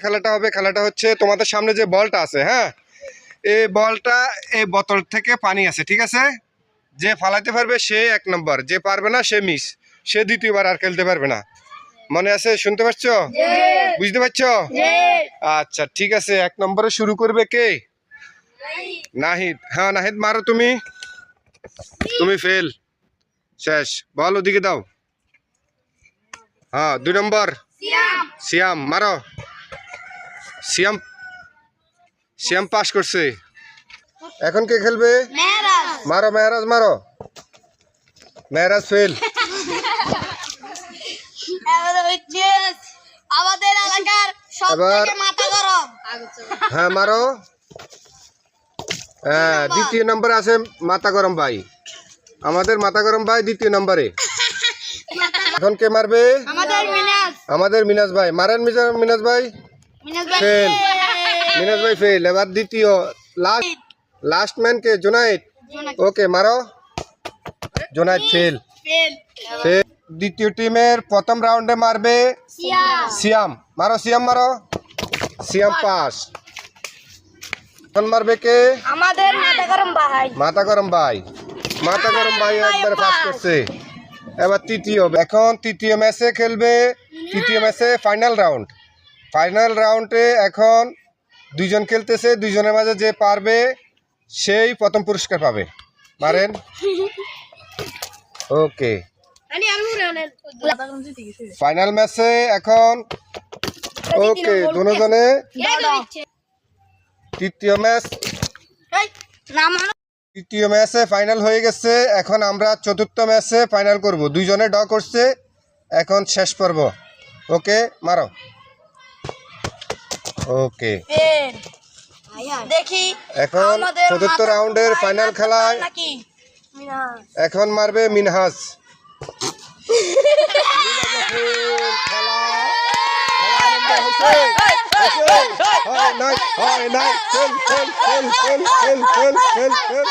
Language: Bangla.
খেলাটা হবে, খেলাটা হচ্ছে তোমাদের সামনে যে বলটা আছে, হ্যাঁ, এই বলটা এই বোতল থেকে পানি আছে, ঠিক আছে? যে ফালাইতে পারবে সে 1 নম্বর, যে পারবে না সে মিস, সে দ্বিতীয়বার আর খেলতে পারবে না। মনে আছে? শুনতে পাচ্ছ? বুঝতে পারছো? আচ্ছা ঠিক আছে, 1 নম্বরে শুরু করবে কে? নাহিদ। হ্যাঁ নাহিদ, মারো তুমি। তুমি ফেল, শেষ। বল ওদিকে দাও। হ্যাঁ 2 নম্বর সিয়াম, মারো। সিয়াম, সিয়াম পাস করছে। এখন কে খেলবে? মারো মেহরাজ, মারো। মেহরাজ ফেল। আমাদের এলাকার সবথেকে মাথা গরম। হ্যাঁ মারো। হ্যাঁ, দ্বিতীয় নম্বরে আছে মাথা গরম ভাই, আমাদের মাথা গরম ভাই দ্বিতীয় নম্বরে। এখন কে মারবে? আমাদের মিনাজ ভাই। মারেন মিনাজ ভাই। ফেল, মিনাজ ভাই ফেল। এবার দ্বিতীয় লাস্ট ম্যান কে? জুনাইদ। ওকে মারো। জুনাইদ ফেল। দ্বিতীয় টিমের প্রথম রাউন্ডে মারবে সিয়াম। মারো সিয়াম, মারো। সিয়াম পাস। এখন মারবে কে? আমাদের মাথা গরম ভাই। মাথা গরম ভাই। মাথা গরম ভাই একবারে পাস করছে। এবার তৃতীয়, এখন তৃতীয় ম্যাচে খেলবে। তৃতীয় ম্যাচে ফাইনাল রাউন্ড। ফাইনাল রাউন্ডে এখন দুইজন খেলতেছে, দুইজনের মাঝে যে পারবে সেই প্রথম পুরস্কার পাবে। মারেন। ওকে, ফাইনাল ম্যাচে এখন। ওকে দুজনে তৃতীয় ম্যাচ, তৃতীয় ম্যাচে ফাইনাল হয়ে গেছে। এখন আমরা চতুর্থ ম্যাচে ফাইনাল করব। দুইজনে ড করছে, এখন শেষ পর্ব। ওকে মারো। ওকে, দেখি এখন চতুর্থ রাউন্ডের ফাইনাল খেলায় এখন মারবে মিনহাজ। খেল খেল খেল খেল খেল খেল খেল।